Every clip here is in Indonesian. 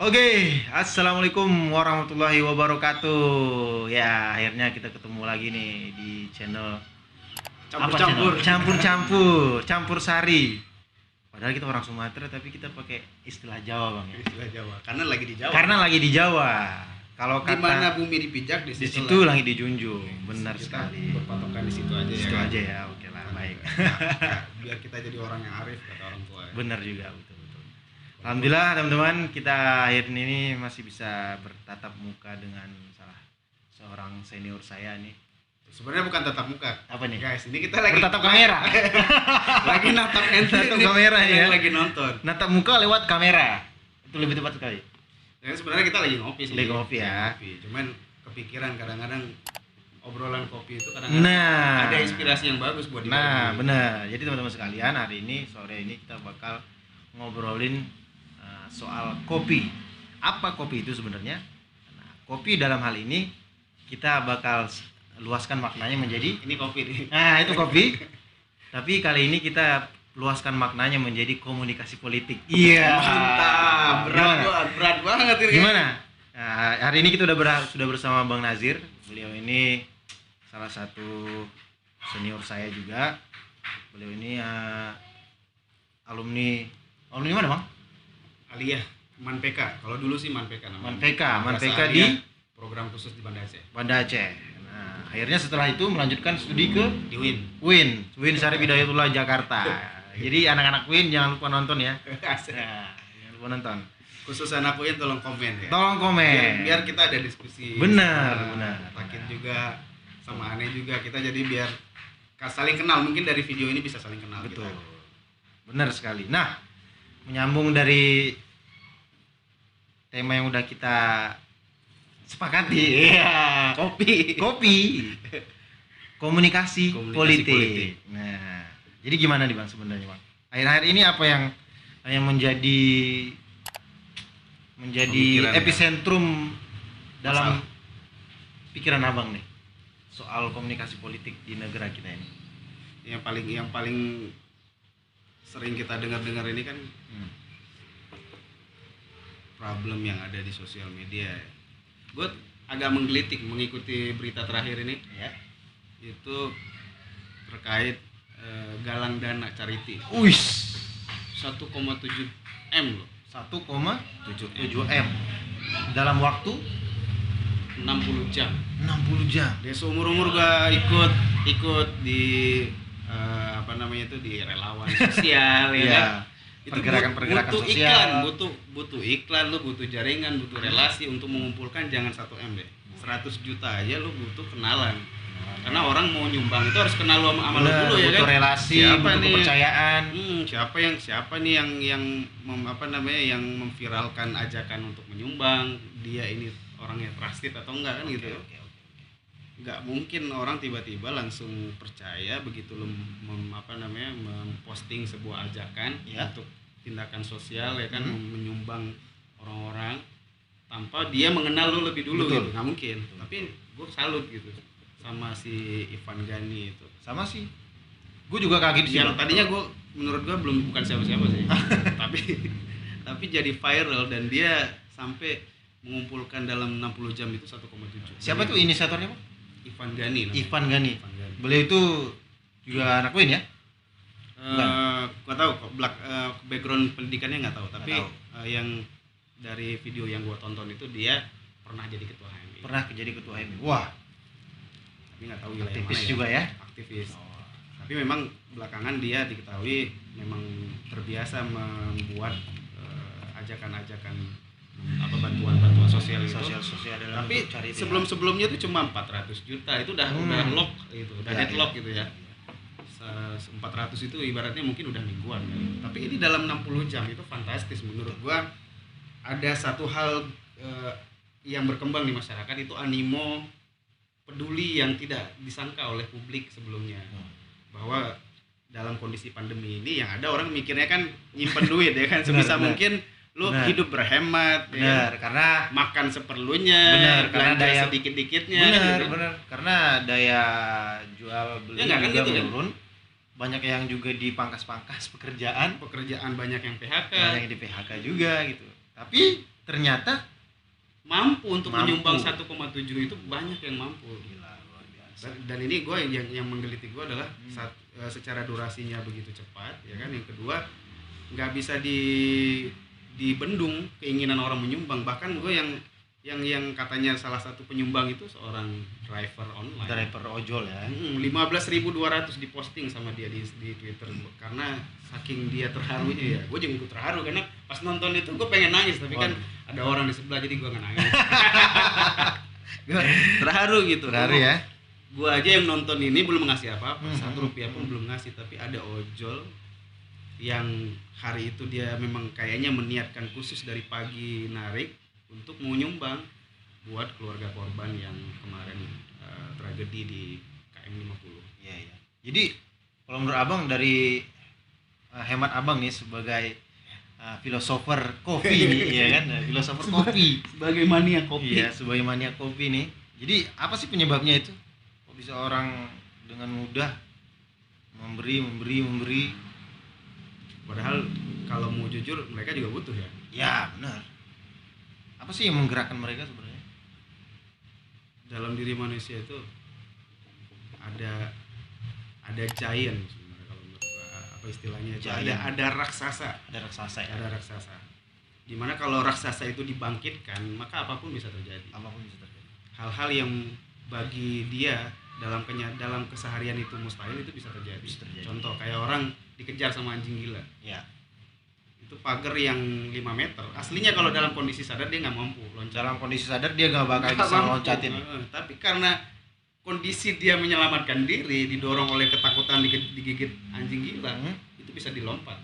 Oke, assalamualaikum warahmatullahi wabarakatuh. Ya, akhirnya kita ketemu lagi nih di channel Campur-campur. campur sari. Padahal kita orang Sumatera tapi kita pakai istilah Jawa, Bang ya. Istilah Jawa. Karena lagi di Jawa. Karena lagi di Jawa. Kalau di mana kata bumi dipijak di situ lagi dijunjung. Benar kita sekali. berpatokan di situ aja Di ya. situ kan? aja ya. Oke lah, baik. Biar kita jadi orang yang arif kata orang tua. Ya. Benar juga, betul. Alhamdulillah teman-teman, kita akhir ini masih bisa bertatap muka dengan salah seorang senior saya nih. Sebenarnya bukan tatap muka. Apa nih? Guys, ini kita lagi Bertatap kamera. lagi natap ente Natap nih, kamera ya. yang lagi nonton. Natap muka lewat kamera. Itu lebih tepat sekali. Ya, sebenarnya kita lagi ngopi sih. Lagi ngopi ya. Ngopi. Cuman kepikiran kadang-kadang obrolan kopi itu kadang-kadang Nah, ada inspirasi yang bagus buat nah, dibagi. benar. Jadi teman-teman sekalian, hari ini sore ini kita bakal ngobrolin soal kopi. Apa kopi itu sebenarnya? Nah, kopi dalam hal ini kita bakal luaskan maknanya menjadi Ini kopi nih. nah, itu kopi. Tapi kali ini kita luaskan maknanya menjadi komunikasi politik. Iya. Mantap, berat banget ini. Gimana? Nah, hari ini kita sudah bersama Bang Nazir. Beliau ini salah satu senior saya juga. Beliau ini alumni mana, Bang? Aliyah Manpeka. Kalau dulu sih Manpeka namanya. Manpeka Biasa di Aliyah, program khusus di Banda Aceh. Banda Aceh. Nah, akhirnya setelah itu melanjutkan studi ke Di UIN. UIN Syarif Hidayatullah Jakarta. Jadi anak-anak UIN jangan lupa nonton ya. Asik. Nah, jangan lupa nonton. Khusus anak UIN tolong komen ya. Tolong komen. Biar kita ada diskusi. Benar, sama benar. Takin juga sama Ane juga kita jadi biar saling kenal. Mungkin dari video ini bisa saling kenal. Betul. Kita. Benar sekali. Nah, menyambung dari tema yang udah kita sepakati, ya, kopi, komunikasi politik. Nah, jadi gimana nih Bang sebenarnya Bang? Akhir-akhir ini apa yang menjadi Pemikiran epicentrum dalam Masalah. pikiran Abang nih soal komunikasi politik di negara kita ini? Yang paling sering kita dengar ini kan problem yang ada di sosial media. Gue agak menggelitik mengikuti berita terakhir ini. Ya. Itu terkait galang dana charity. Uish, 1,7 M loh. 1,77 M dalam waktu 60 jam. 60 jam. Dia seumur-umur gua ikut di apa namanya itu di relawan sosial ya kan. Itu Pergerakan butuh sosial. iklan, butuh iklan, lu butuh jaringan, butuh relasi untuk mengumpulkan jangan 1 M deh. 100 juta aja lu butuh kenalan. Karena orang mau nyumbang itu harus kenal lu sama lu dulu ya butuh kan. relasi, Siapa butuh nih? kepercayaan. Siapa nih yang yang memviralkan ajakan untuk menyumbang, dia ini orangnya trusted atau enggak kan gitu. Oke. Nggak mungkin orang tiba-tiba langsung percaya begitu lu memposting sebuah ajakan Ya. untuk tindakan sosial ya kan, menyumbang orang-orang tanpa dia mengenal lu lebih dulu. Betul. Gitu. Nggak mungkin. Tapi gue salut gitu sama si Ivan Gani itu. Sama sih. Gue juga kaget sih. Yang Bang. tadinya menurut gue bukan siapa-siapa sih. tapi jadi viral dan dia sampai mengumpulkan dalam 60 jam itu 1,7. Siapa tuh inisiatornya, Bang? Ivan Gani namanya. Ivan Gani. Ivan Gani. Beliau itu juga anak UIN ya? Gua tahu kok background pendidikannya nggak tahu, tapi Nggak tahu. yang dari video yang gua tonton itu dia pernah jadi ketua HMI. Pernah jadi ketua HMI. Wah, Tapi nggak tahu wilayah aktivis mana juga ya? Aktivis. Tapi memang belakangan dia diketahui memang terbiasa membuat ajakan-ajakan bantuan sosial itu. Sosial dalam Tapi bentuk charity. sebelum-sebelumnya itu cuma 400 juta itu udah lock gitu, udah Ya, deadlock gitu ya. 400 itu ibaratnya mungkin udah mingguan kali. Tapi ini dalam 60 jam itu fantastis menurut gua. Ada satu hal yang berkembang di masyarakat itu animo peduli yang tidak disangka oleh publik sebelumnya. Bahwa dalam kondisi pandemi ini yang ada orang mikirnya kan nyimpen duit ya kan sebisa Benar. mungkin lu Benar. hidup berhemat Benar, ya. karena Makan seperlunya, Benar, karena belanja daya- sedikit-dikitnya kan gitu. benar. Karena daya jual beli Ya, nggak kan juga gitu kan? menurun. Banyak yang juga dipangkas-pangkas pekerjaan, Pekerjaan banyak yang PHK. banyak yang di PHK juga gitu. Tapi ternyata mampu untuk Mampu. menyumbang 1,7 itu banyak yang mampu. gila, luar biasa. Dan ini gue yang menggeliti gue adalah secara durasinya begitu cepat, ya kan. Yang kedua, nggak bisa dibendung keinginan orang menyumbang. Bahkan gue yang katanya salah satu penyumbang itu seorang driver online. Driver ojol ya. 15.200 diposting sama dia di Twitter karena saking dia terharunya ya. Gue juga ikut terharu karena pas nonton itu gue pengen nangis, tapi kan ada orang di sebelah jadi gue nggak nangis. Gue terharu gitu. Terharu ya. Gue aja yang nonton ini belum ngasih apa-apa, Rp1 pun belum ngasih, tapi ada ojol yang hari itu dia memang kayaknya meniatkan khusus dari pagi narik untuk mau nyumbang buat keluarga korban yang kemarin tragedi di KM 50. Iya, iya. Jadi kalau menurut Abang dari hemat Abang nih sebagai filosofer kopi nih, ya kan? Filosofer kopi. Sebagai mania kopi. Iya, sebagai mania kopi nih. Jadi apa sih penyebabnya itu? Kok bisa orang dengan mudah memberi? Padahal kalau mau jujur mereka juga butuh ya. Ya, benar. Apa sih yang menggerakkan mereka sebenarnya? Dalam diri manusia itu ada giant sebenarnya, kalau menurut gua, apa istilahnya itu, Giant. ada raksasa. Ada raksasa ya. Ada raksasa. Dimana kalau raksasa itu dibangkitkan, maka apapun bisa terjadi. Apapun bisa terjadi. Hal-hal yang bagi dia dalam keseharian itu mustahil itu bisa terjadi. Bisa terjadi. Contoh kayak orang dikejar sama anjing gila. Ya. Itu pagar yang 5 meter. Aslinya kalau dalam kondisi sadar dia nggak mampu loncat. Dalam kondisi sadar dia nggak bakal Nggak bisa mampu. loncatin. Tapi karena kondisi dia menyelamatkan diri, didorong oleh ketakutan digigit anjing gila, itu bisa dilompat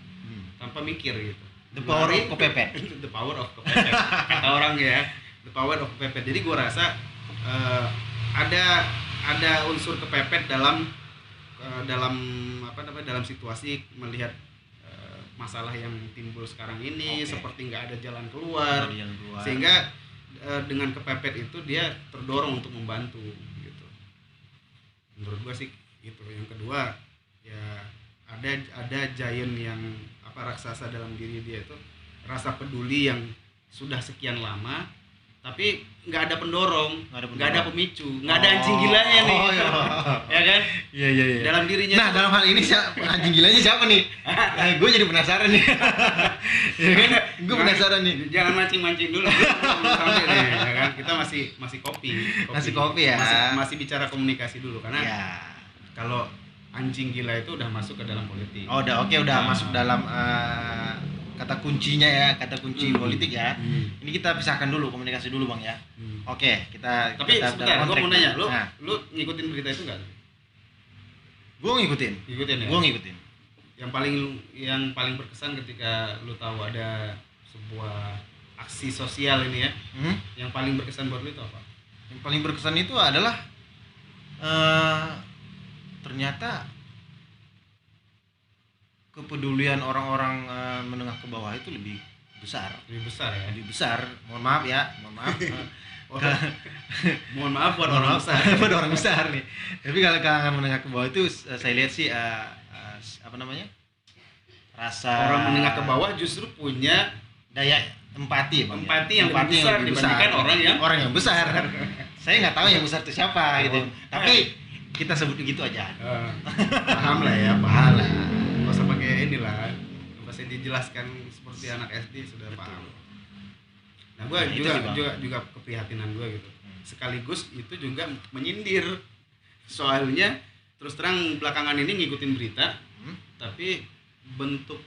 tanpa mikir gitu. The power of kepepet. The power of kepepet. Kata orang ya, the power of kepepet. Jadi gua rasa ada unsur kepepet dalam dalam situasi melihat masalah yang timbul sekarang ini. Oke. Seperti nggak ada jalan keluar, Dari yang keluar. sehingga dengan kepepet itu dia terdorong untuk membantu gitu. Menurut gua sih gitu. Yang kedua ya ada giant yang raksasa dalam diri dia itu, rasa peduli yang sudah sekian lama tapi nggak ada pendorong, nggak ada pemicu, nggak ada anjing gilanya nih. Oh, iya. Ya kan? Iya. Dalam dirinya. Nah, dalam hal ini anjing gilanya siapa nih? Gue jadi penasaran nih. Ya kan? Gue penasaran nih. Jangan mancing-mancing dulu. Belum sampai nih, ya kan? Kita masih kopi. Masih kopi ya. Masih bicara komunikasi dulu karena Ya. kalau anjing gila itu udah masuk ke dalam politik. Oh, udah masuk dalam kata kuncinya ya, kata kunci politik ya. Ini kita pisahkan dulu, komunikasi dulu Bang ya. Oke, Tapi kita sebentar, gue mau nanya, nah, lu ngikutin berita itu nggak? gue ngikutin Ya. gue ngikutin. Yang paling berkesan ketika lu tahu ada sebuah aksi sosial ini ya, yang paling berkesan buat lu itu apa? Yang paling berkesan itu adalah ternyata kepedulian orang-orang menengah ke bawah itu lebih besar ya. Lebih besar. Mohon maaf. Mohon maaf buat orang besar. Buat orang besar nih. Tapi kalau kalangan menengah ke bawah itu saya lihat sih rasa orang menengah ke bawah justru punya daya empati, Bang. Empati yang lebih besar dibandingkan orang yang besar. Saya nggak tahu yang besar itu siapa gitu. Tapi kita sebut begitu aja. Paham lah ya, paham lah. Nggak usah pakai inilah, nggak usah dijelaskan seperti anak SD sudah paham. Nah, gue juga keprihatinan gue gitu. Sekaligus itu juga menyindir. Soalnya terus terang belakangan ini ngikutin berita, tapi bentuk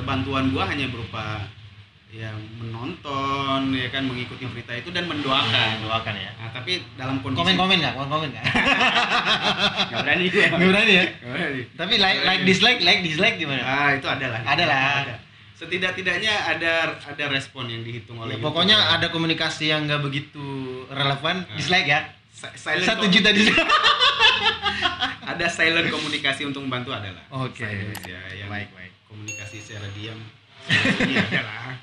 bantuan gue hanya berupa ya menonton, ya kan, mengikuti berita itu dan mendoakan ya. Nah, tapi dalam kondisi Komen nggak? nggak berani gue. Nggak berani ya. Nggak berani. Tapi like dislike gimana? Itu adalah. Ada. Setidak-tidaknya ada respon yang dihitung oleh. Ya, pokoknya ada komunikasi yang nggak begitu relevan, dislike ya. 1 juta dislike. Ada silent komunikasi untuk membantu adalah. Oke. Ya, yang Baik. komunikasi secara diam. Ini adalah ada.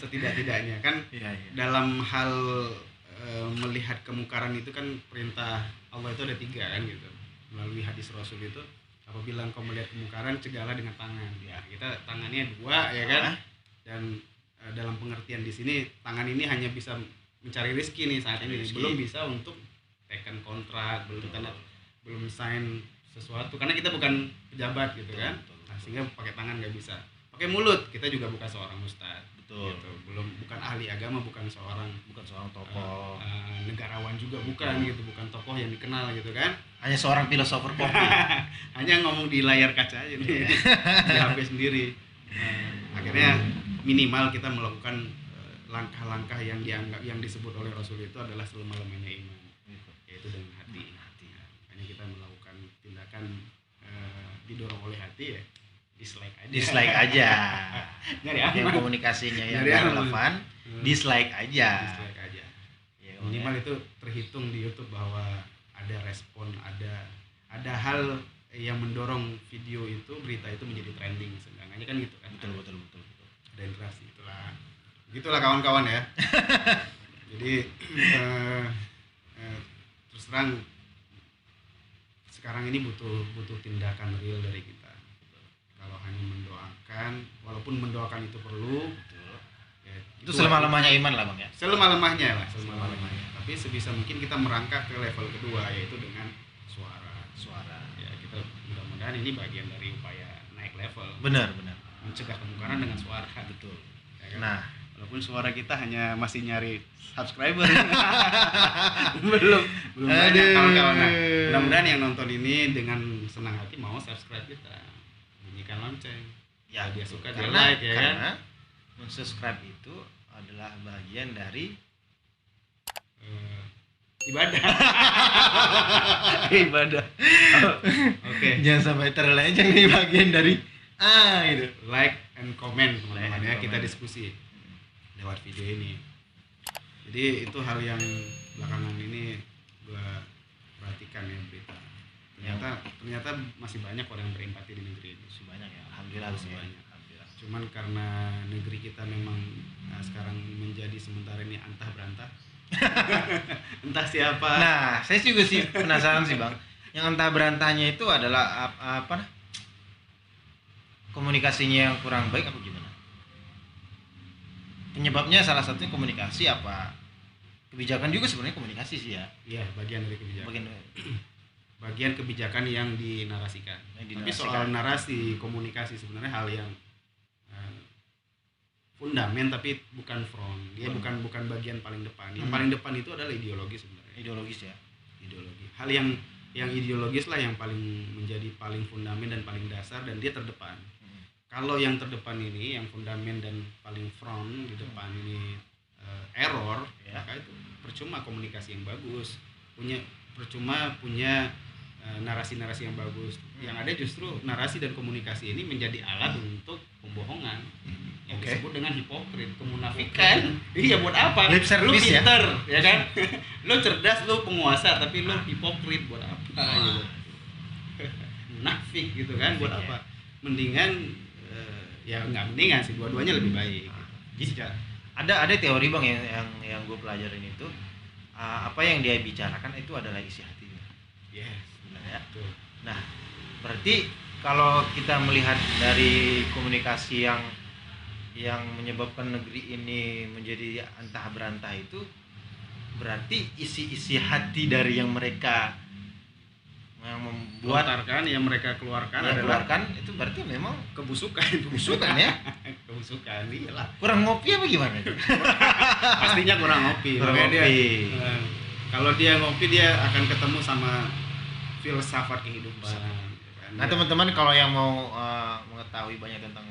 Setidak-tidaknya kan Iya. dalam hal melihat kemungkaran itu kan perintah Allah itu ada 3 kan gitu. Melalui hadis Rasul itu, apabila engkau melihat kemungkaran cegahlah dengan tangan. Ya, kita tangannya 2 ya kan. Dan dalam pengertian di sini tangan ini hanya bisa mencari rezeki nih saat ini, belum bisa untuk tekan kontrak, belum sign sesuatu karena kita bukan pejabat gitu kan. Nah, sehingga pakai tangan nggak bisa. Pakai mulut, kita juga bukan seorang ustadz. Betul. Gitu. Bukan ahli agama, bukan seorang tokoh, negarawan juga bukan gitu, bukan tokoh yang dikenal gitu kan. hanya seorang filosofer kopi. Hanya ngomong di layar kaca aja nih, di HP sendiri. Akhirnya minimal kita melakukan langkah-langkah yang dianggap, yang disebut oleh Rasul itu adalah selemah-lemahnya iman, yaitu dengan hati. Makanya kita melakukan tindakan didorong oleh hati ya, dislike aja. Nyari yang komunikasinya yang relevan, dislike aja. Ya, minimal itu terhitung di YouTube bahwa ada respon, ada hal yang mendorong video itu, berita itu menjadi trending, seenggaknya kan gitu kan. Betul. Ada interaksi, gitulah kawan-kawan ya. Jadi terus terang sekarang ini butuh tindakan real dari kita. Kalau hanya mendoakan, walaupun mendoakan itu perlu, ya, itu selemah-lemahnya iman lah Bang ya. Selemah-lemahnya. Tapi sebisa mungkin kita merangkak ke level kedua, yaitu dengan suara. Ya, kita mudah-mudahan ini bagian dari upaya naik level. Benar. Mencegah kemungkaran dengan suara. Betul. Ya kan? Nah, walaupun suara kita hanya masih nyari subscriber. belum banyak kawan-kawan. Nah, mudah-mudahan yang nonton ini dengan senang hati mau subscribe kita, bunyikan lonceng. Ya, dia suka, dia karena, like ya karena kan. mensubscribe itu adalah bagian dari ibadah. ibadah. Oke. Jangan sampai terlejeng nih bagian dari gitu. Like and comment teman-teman ya, kita diskusi lewat video ini. Jadi itu hal yang belakangan ini gua perhatikan ya, berita. Ternyata masih banyak orang yang berempati di negeri ini. Masih banyak ya. Alhamdulillah. Alhamdulillah. Cuman karena negeri kita memang sekarang menjadi sementara ini antah berantah. Entah siapa. Nah, saya juga sih penasaran sih Bang. Yang entah berantahnya itu adalah apa? Komunikasinya yang kurang baik apa gimana? Penyebabnya salah satunya komunikasi apa? Kebijakan juga sebenarnya komunikasi sih ya. Iya, bagian dari kebijakan. Bagian kebijakan yang dinarasikan. Tapi soal narasi, komunikasi sebenarnya hal yang fundamen tapi bukan front. Dia bukan bagian paling depan. Yang paling depan itu adalah ideologi sebenarnya. Ideologis ya. Ideologi. Hal yang ideologis lah yang menjadi paling fundamental dan paling dasar, dan dia terdepan. Kalau yang terdepan ini, yang fundamental dan paling front di depan ini error, ya, maka itu percuma komunikasi yang bagus, percuma punya narasi-narasi yang bagus. Yang ada justru narasi dan komunikasi ini menjadi alat untuk pembohongan, yang disebut dengan hipokrit, kemunafikan. Iya, buat apa? Lu pinter, ya kan? Lu cerdas, lu penguasa, tapi lu hipokrit buat apa? Gitu. Munafik gitu kan, buat apa? Mendingan ya nggak mendingan sih, dua-duanya lebih baik. Jadi ada teori Bang yang gue pelajarin itu, apa yang dia bicarakan itu adalah isi hatinya. Yes, benar ya. Betul. Nah, berarti kalau kita melihat dari komunikasi yang menyebabkan negeri ini menjadi antah berantah itu, berarti isi hati dari yang mereka yang membuat yang mereka keluarkan itu berarti memang kebusukan ya. Kebusukan, iyalah. Kurang ngopi apa gimana? Pastinya kurang ngopi. Kalau dia ngopi, dia akan ketemu sama filsafat kehidupan. Nah, teman-teman kalau yang mau mengetahui banyak tentang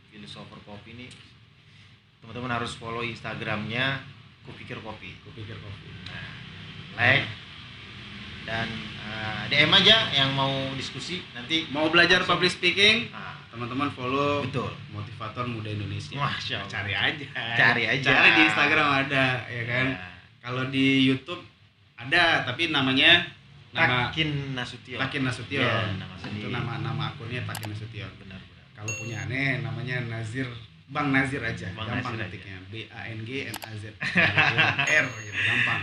filosofer kopi ini, teman-teman harus follow Instagramnya Kupikir Kopi. Nah, like dan DM aja yang mau diskusi, nanti mau belajar public speaking. Teman-teman follow. Betul. Motivator Muda Indonesia. Masya Allah. Cari di Instagram ada, ya kan. Ya. Kalau di YouTube ada, tapi namanya Takin Nasution. Ya, itu nama akunnya Takin Nasution. Benar. Kalau punya aneh namanya Bang Nazir aja. Gampang ketiknya. BANGNAZ. R gitu, gampang.